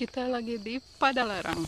Kita lagi di Padalarang.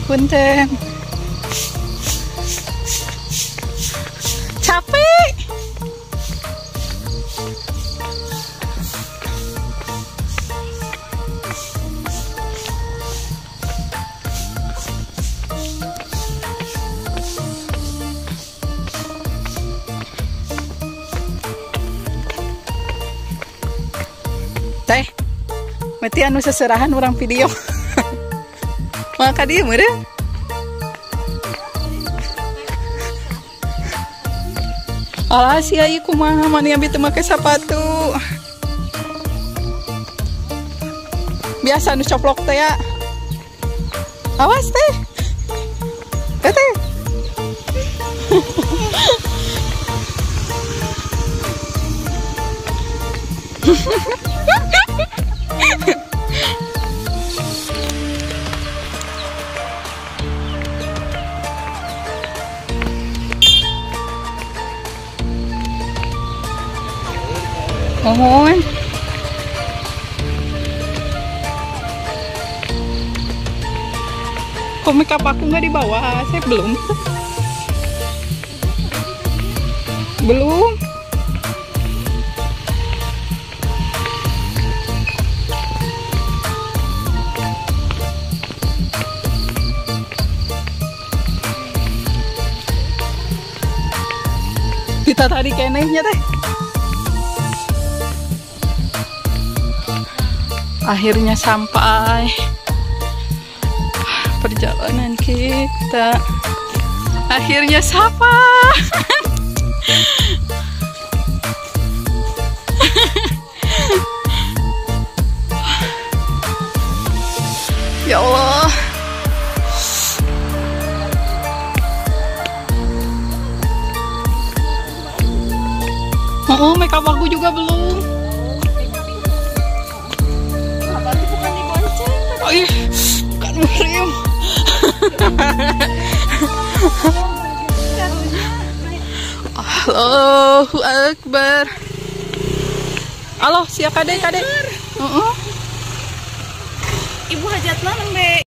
Punten. Capek. Teh, mati anu seserahan orang video. Maka dia meren. Alah si Ayi kumaha mana yang bisa pakai sepatu. Biasa nu coplok teh ya. Awas teh. Teh. Mohon. Kok makeup aku nggak dibawa? Saya belum. Belum. Kita tadi kenehnya teh. Akhirnya sampai perjalanan kita. Akhirnya sampai. Ya Allah. Oh, makeup aku juga belum. Oh iya, bukan murim. Allahu Akbar. Halo, siap kadek. Ibu hajat naon be?